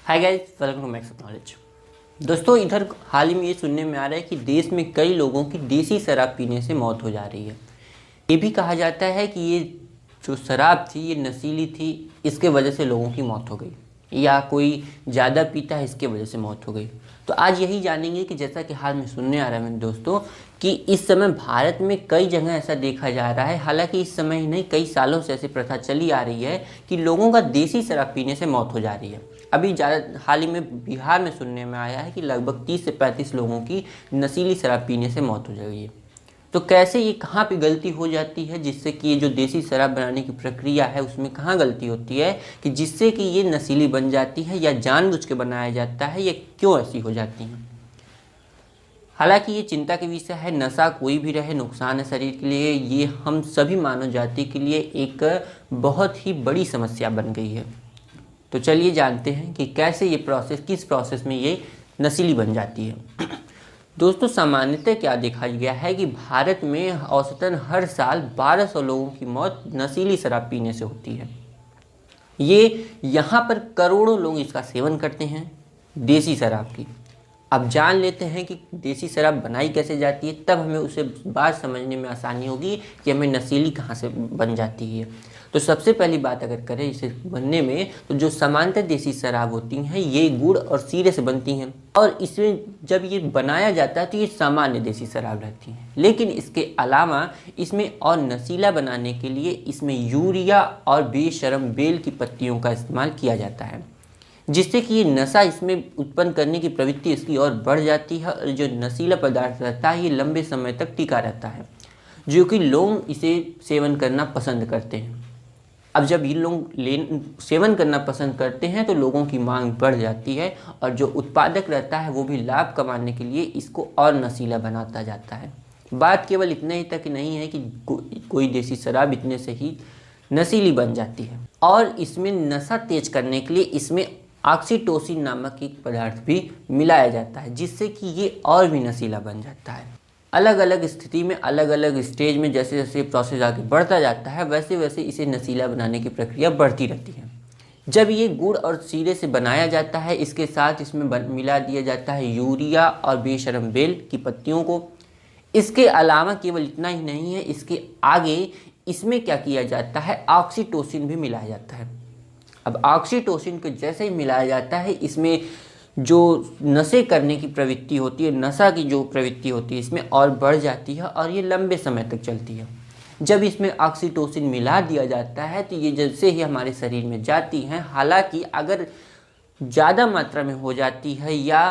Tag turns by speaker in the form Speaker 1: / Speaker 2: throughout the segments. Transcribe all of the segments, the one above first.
Speaker 1: Hi guys, welcome to Max Knowledge. दोस्तों, इधर हाल ही में ये सुनने में आ रहा है कि देश में कई लोगों की देसी शराब पीने से मौत हो जा रही है। ये भी कहा जाता है कि ये जो शराब थी ये नशीली थी, इसके वजह से लोगों की मौत हो गई, या कोई ज़्यादा पीता है इसके वजह से मौत हो गई। तो आज यही जानेंगे कि जैसा कि हाल में सुनने आ रहा है मेरे दोस्तों कि इस समय भारत में कई जगह ऐसा देखा जा रहा है, हालांकि इस समय ही नहीं कई सालों से ऐसी प्रथा चली आ रही है कि लोगों का देसी शराब पीने से मौत हो जा रही है। अभी ज़्यादा हाल ही में बिहार में सुनने में आया है कि लगभग 30 से 35 लोगों की नशीली शराब पीने से मौत हो गई है। तो कैसे ये कहाँ पे गलती हो जाती है, जिससे कि ये जो देसी शराब बनाने की प्रक्रिया है उसमें कहाँ गलती होती है कि जिससे कि ये नशीली बन जाती है, या जानबूझ के बनाया जाता है, या क्यों ऐसी हो जाती है। हालांकि ये चिंता के विषय है। नशा कोई भी रहे नुकसान है शरीर के लिए, ये हम सभी मानव जाति के लिए एक बहुत ही बड़ी समस्या बन गई है। तो चलिए जानते हैं कि कैसे ये प्रोसेस, किस प्रोसेस में ये नशीली बन जाती है। दोस्तों, सामान्यतः क्या देखा गया है कि भारत में औसतन हर साल 1200 लोगों की मौत नशीली शराब पीने से होती है। ये यहाँ पर करोड़ों लोग इसका सेवन करते हैं, देसी शराब की। अब जान लेते हैं कि देसी शराब बनाई कैसे जाती है, तब हमें उसे बात समझने में आसानी होगी कि हमें नशीली कहाँ से बन जाती है। तो सबसे पहली बात अगर करें इसे बनने में, तो जो सामान्यतः देसी शराब होती हैं ये गुड़ और शीरे से बनती हैं, और इसमें जब ये बनाया जाता है तो ये सामान्य देसी शराब रहती हैं। लेकिन इसके अलावा इसमें और नशीला बनाने के लिए इसमें यूरिया और बेशरम बेल की पत्तियों का इस्तेमाल किया जाता है, जिससे कि ये नशा इसमें उत्पन्न करने की प्रवृत्ति इसकी और बढ़ जाती है, और जो नशीला पदार्थ रहता है ये लंबे समय तक टिका रहता है, जो कि लोग इसे सेवन करना पसंद करते हैं। अब जब ये लोग सेवन करना पसंद करते हैं तो लोगों की मांग बढ़ जाती है, और जो उत्पादक रहता है वो भी लाभ कमाने के लिए इसको और नशीला बनाता जाता है। बात केवल इतने ही तक नहीं है कि कोई देसी शराब इतने से ही नशीली बन जाती है, और इसमें नशा तेज करने के लिए इसमें ऑक्सीटोसिन नामक एक पदार्थ भी मिलाया जाता है, जिससे कि ये और भी नशीला बन जाता है। अलग अलग स्थिति में, अलग अलग स्टेज में जैसे जैसे प्रोसेस आगे बढ़ता जाता है वैसे वैसे इसे नशीला बनाने की प्रक्रिया बढ़ती रहती है। जब ये गुड़ और शीरे से बनाया जाता है, इसके साथ इसमें मिला दिया जाता है यूरिया और बेशरम बेल की पत्तियों को। इसके अलावा केवल इतना ही नहीं है, इसके आगे इसमें क्या किया जाता है, ऑक्सीटोसिन भी मिलाया जाता है। अब ऑक्सीटोसिन को जैसे ही मिलाया जाता है, इसमें जो नशे करने की प्रवृत्ति होती है, नशा की जो प्रवृत्ति होती है इसमें और बढ़ जाती है, और ये लंबे समय तक चलती है। जब इसमें ऑक्सीटोसिन मिला दिया जाता है तो ये जैसे ही हमारे शरीर में जाती हैं, हालांकि अगर ज़्यादा मात्रा में हो जाती है या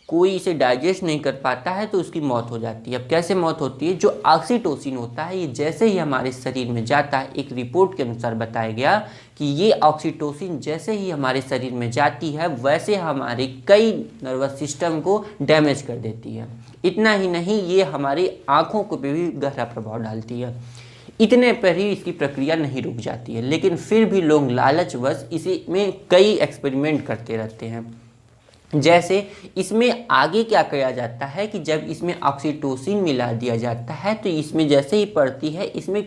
Speaker 1: कोई इसे डाइजेस्ट नहीं कर पाता है तो उसकी मौत हो जाती है। अब कैसे मौत होती है, जो ऑक्सीटोसिन होता है ये जैसे ही हमारे शरीर में जाता है, एक रिपोर्ट के अनुसार बताया गया कि ये ऑक्सीटोसिन जैसे ही हमारे शरीर में जाती है वैसे हमारे कई नर्वस सिस्टम को डैमेज कर देती है। इतना ही नहीं, ये हमारी आँखों को भी गहरा प्रभाव डालती है। इतने पर ही इसकी प्रक्रिया नहीं रुक जाती है, लेकिन फिर भी लोग लालचवश इसी में कई एक्सपेरिमेंट करते रहते हैं। जैसे इसमें आगे क्या किया जाता है कि जब इसमें ऑक्सीटोसिन मिला दिया जाता है तो इसमें जैसे ही पड़ती है इसमें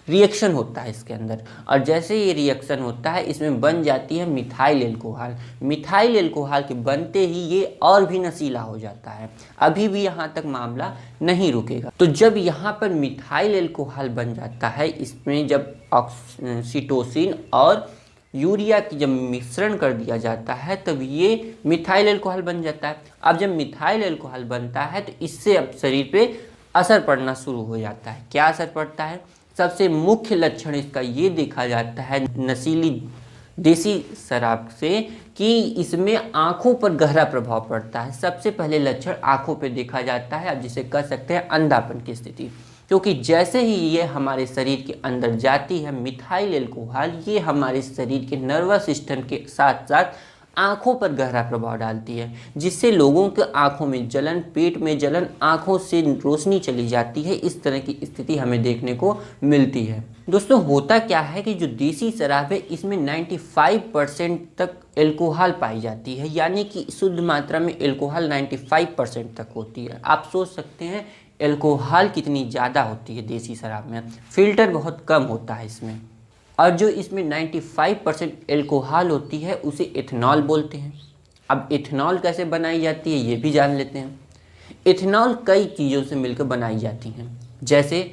Speaker 1: रिएक्शन होता है इसके अंदर, और जैसे ये रिएक्शन होता है इसमें बन जाती है मिथाइल एल्कोहल। मिथाइल एल्कोहल के बनते ही ये और भी नशीला हो जाता है। अभी भी यहाँ तक मामला नहीं रुकेगा। तो जब यहाँ पर मिथाइल एल्कोहल बन जाता है, इसमें जब ऑक्सीटोसिन और यूरिया की जब मिश्रण कर दिया जाता है तब ये मिथाइल एल्कोहल बन जाता है। अब जब मिथाइल एल्कोहल बनता है तो इससे अब शरीर पे असर पड़ना शुरू हो जाता है। क्या असर पड़ता है? सबसे मुख्य लक्षण इसका ये देखा जाता है नशीली देसी शराब से कि इसमें आँखों पर गहरा प्रभाव पड़ता है। सबसे पहले लक्षण आँखों पे देखा जाता है, अब जिसे कह सकते हैं अंधापन की स्थिति, क्योंकि जैसे ही ये हमारे शरीर के अंदर जाती है मिथाइल एल्कोहल, ये हमारे शरीर के नर्वस सिस्टम के साथ साथ आँखों पर गहरा प्रभाव डालती है, जिससे लोगों के आँखों में जलन, पेट में जलन, आँखों से रोशनी चली जाती है। इस तरह की स्थिति हमें देखने को मिलती है। दोस्तों, होता क्या है कि जो देसी शराब है इसमें 95% तक एल्कोहल पाई जाती है, यानी कि शुद्ध मात्रा में एल्कोहल 95% तक होती है। आप सोच सकते हैं एल्कोहल कितनी ज़्यादा होती है देसी शराब में। फिल्टर बहुत कम होता है इसमें, और जो इसमें 95% एल्कोहल होती है उसे एथनॉल बोलते हैं। अब इथेनॉल कैसे बनाई जाती है ये भी जान लेते हैं। इथेनॉल कई चीज़ों से मिलकर बनाई जाती हैं, जैसे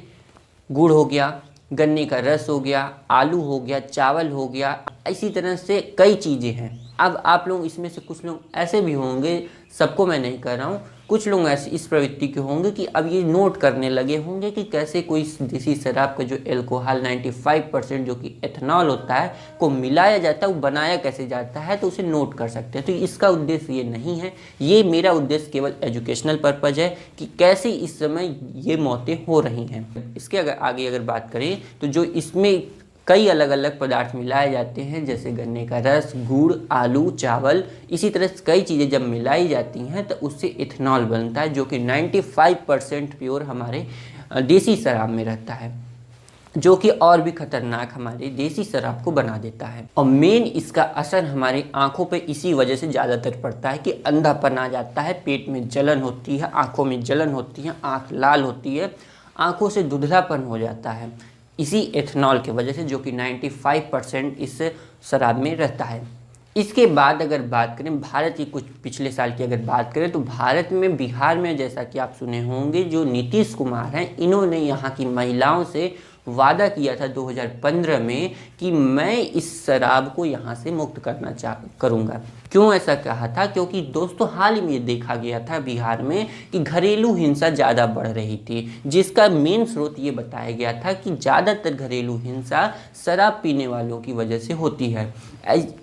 Speaker 1: गुड़ हो गया, गन्ने का रस हो गया, आलू हो गया, चावल हो गया, इसी तरह से कई चीज़ें हैं। अब आप लोग इसमें से कुछ लोग ऐसे भी होंगे, सबको मैं नहीं कह रहा हूँ, कुछ लोग ऐसे इस प्रवृत्ति के होंगे कि अब ये नोट करने लगे होंगे कि कैसे कोई देसी शराब का जो एल्कोहल 95% जो कि एथेनॉल होता है को मिलाया जाता है, वो बनाया कैसे जाता है, तो उसे नोट कर सकते हैं। तो इसका उद्देश्य ये नहीं है, ये मेरा उद्देश्य केवल एजुकेशनल पर्पज़ है कि कैसे इस समय ये मौतें हो रही हैं। इसके आगे अगर बात करें तो जो इसमें कई अलग अलग पदार्थ मिलाए जाते हैं, जैसे गन्ने का रस, गुड़, आलू, चावल, इसी तरह से कई चीज़ें जब मिलाई जाती हैं तो उससे इथेनॉल बनता है, जो कि 95% प्योर हमारे देसी शराब में रहता है, जो कि और भी खतरनाक हमारे देसी शराब को बना देता है। और मेन इसका असर हमारी आंखों पे इसी वजह से ज़्यादातर पड़ता है कि अंधापन आ जाता है, पेट में जलन होती है, आंखों में जलन होती है, आंख लाल होती है, आंखों से धुंधलापन हो जाता है, इसी एथेनॉल की वजह से, जो कि 95% इस शराब में रहता है। इसके बाद अगर बात करें भारत की कुछ पिछले साल की अगर बात करें तो भारत में बिहार में जैसा कि आप सुने होंगे, जो नीतीश कुमार हैं, इन्होंने यहाँ की महिलाओं से वादा किया था 2015 में कि मैं इस शराब को यहाँ से मुक्त करूँगा। क्यों ऐसा कहा था? क्योंकि दोस्तों हाल ही में देखा गया था बिहार में कि घरेलू हिंसा ज़्यादा बढ़ रही थी, जिसका मेन स्रोत ये बताया गया था कि ज़्यादातर घरेलू हिंसा शराब पीने वालों की वजह से होती है।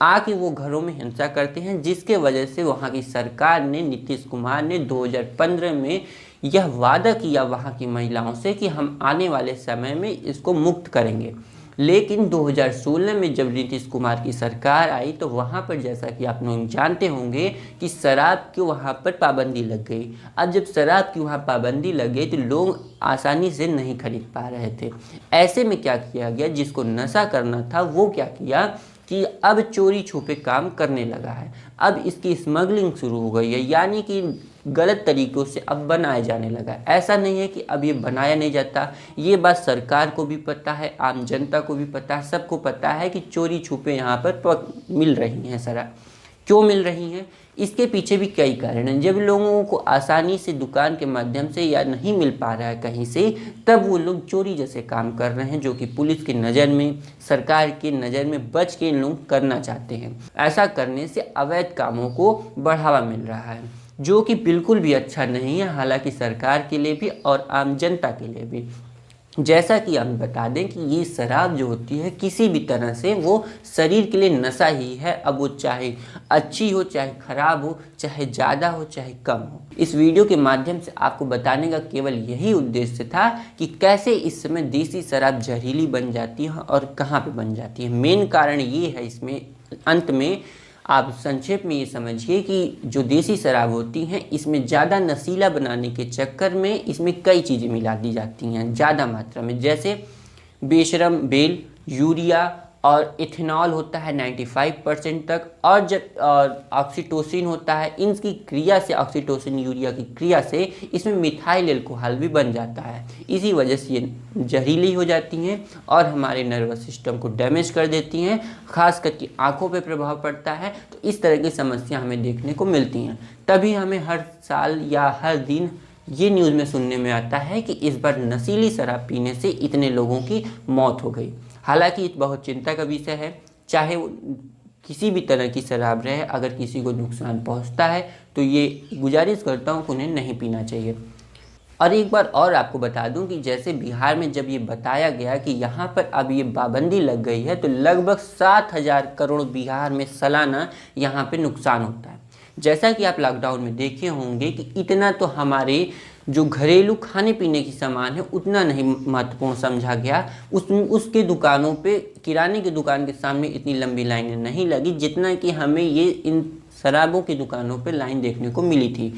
Speaker 1: आके वो घरों में हिंसा करते हैं, जिसके वजह से वहाँ की सरकार ने, नीतीश कुमार ने 2015 में यह वादा किया वहाँ की महिलाओं से कि हम आने वाले समय में इसको मुक्त करेंगे। लेकिन 2016 में जब नीतीश कुमार की सरकार आई तो वहाँ पर, जैसा कि आप लोग जानते होंगे, कि शराब की वहाँ पर पाबंदी लग गई। अब जब शराब की वहाँ पाबंदी लग गई तो लोग आसानी से नहीं खरीद पा रहे थे। ऐसे में क्या किया गया, जिसको नशा करना था वो क्या किया कि अब चोरी छुपे काम करने लगा है, अब इसकी स्मगलिंग शुरू हो गई है, यानी कि गलत तरीक़ों से अब बनाया जाने लगा। ऐसा नहीं है कि अब ये बनाया नहीं जाता, ये बात सरकार को भी पता है, आम जनता को भी पता है, सबको पता है कि चोरी छुपे यहाँ पर मिल रही हैं शराब। क्यों मिल रही हैं? इसके पीछे भी कई कारण हैं। जब लोगों को आसानी से दुकान के माध्यम से या नहीं मिल पा रहा है कहीं से, तब वो लोग चोरी जैसे काम कर रहे हैं, जो कि पुलिस की नज़र में, सरकार की नज़र में बच के लोग करना चाहते हैं। ऐसा करने से अवैध कामों को बढ़ावा मिल रहा है, जो कि बिल्कुल भी अच्छा नहीं है, हालांकि सरकार के लिए भी और आम जनता के लिए भी। जैसा कि हम बता दें कि ये शराब जो होती है किसी भी तरह से वो शरीर के लिए नशा ही है, अब वो चाहे अच्छी हो, चाहे ख़राब हो, चाहे ज़्यादा हो, चाहे कम हो। इस वीडियो के माध्यम से आपको बताने का केवल यही उद्देश्य था कि कैसे इस समय देसी शराब जहरीली बन जाती है और कहाँ पे बन जाती है। मेन कारण ये है, इसमें अंत में आप संक्षेप में ये समझिए कि जो देसी शराब होती हैं, इसमें ज़्यादा नशीला बनाने के चक्कर में इसमें कई चीज़ें मिला दी जाती हैं ज़्यादा मात्रा में, जैसे बेशरम बेल, यूरिया और इथेनॉल होता है 95% तक, और जब ऑक्सीटोसिन होता है, इनकी क्रिया से, ऑक्सीटोसिन यूरिया की क्रिया से इसमें मिथाइल एल्कोहल भी बन जाता है। इसी वजह से ये जहरीली हो जाती हैं और हमारे नर्वस सिस्टम को डैमेज कर देती हैं, खास करके आंखों पे प्रभाव पड़ता है। तो इस तरह की समस्या हमें देखने को मिलती हैं। तभी हमें हर साल या हर दिन ये न्यूज़ में सुनने में आता है कि इस बार नशीली शराब पीने से इतने लोगों की मौत हो गई। हालांकि ये बहुत चिंता का विषय है, चाहे वो किसी भी तरह की शराब रहे, अगर किसी को नुकसान पहुंचता है तो ये गुजारिश करता हूं कि उन्हें नहीं पीना चाहिए। और एक बार और आपको बता दूं कि जैसे बिहार में जब ये बताया गया कि यहाँ पर अब ये पाबंदी लग गई है, तो लगभग 7,000 करोड़ बिहार में सालाना यहाँ पे नुकसान होता है। जैसा कि आप लॉकडाउन में देखे होंगे कि इतना तो हमारे जो घरेलू खाने पीने की सामान है उतना नहीं महत्वपूर्ण समझा गया, उसके दुकानों पे, किराने की दुकान के सामने इतनी लंबी लाइनें नहीं लगी जितना कि हमें ये इन शराबों की दुकानों पे लाइन देखने को मिली थी।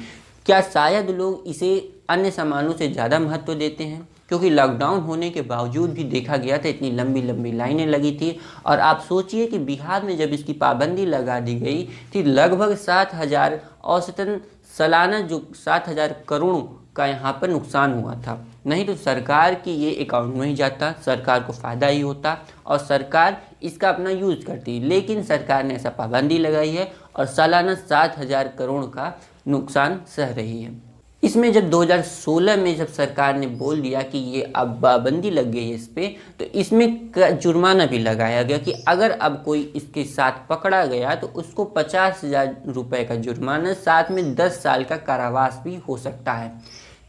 Speaker 1: क्या शायद लोग इसे अन्य सामानों से ज़्यादा महत्व देते हैं? क्योंकि लॉकडाउन होने के बावजूद भी देखा गया था इतनी लंबी लंबी लाइनें लगी थी। और आप सोचिए कि बिहार में जब इसकी पाबंदी लगा दी गई थी, लगभग 7,000 औसतन सालाना जो 7,000 करोड़ का यहाँ पर नुकसान हुआ था, नहीं तो सरकार के ये अकाउंट में ही जाता, सरकार को फ़ायदा ही होता और सरकार इसका अपना यूज़ करती। लेकिन सरकार ने ऐसा पाबंदी लगाई है और सालाना 7,000 करोड़ का नुकसान सह रही है। इसमें जब 2016 में जब सरकार ने बोल दिया कि ये अब पाबंदी लग गई है इस पर, तो इसमें जुर्माना भी लगाया गया कि अगर अब कोई इसके साथ पकड़ा गया तो उसको 50,000 रुपये का जुर्माना, साथ में 10 साल का कारावास भी हो सकता है।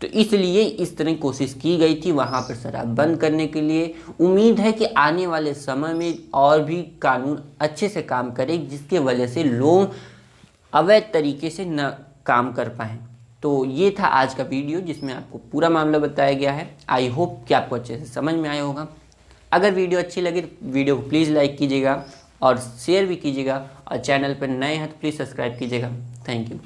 Speaker 1: तो इसलिए इस तरह कोशिश की गई थी वहाँ पर शराब बंद करने के लिए। उम्मीद है कि आने वाले समय में और भी कानून अच्छे से काम करे, जिसके वजह से लोग अवैध तरीके से न काम कर पाएँ। तो ये था आज का वीडियो जिसमें आपको पूरा मामला बताया गया है। आई होप कि आपको अच्छे से समझ में आया होगा। अगर वीडियो अच्छी लगी तो वीडियो को प्लीज़ लाइक कीजिएगा और शेयर भी कीजिएगा, और चैनल पर नए हैं तो प्लीज़ सब्सक्राइब कीजिएगा। Thank you.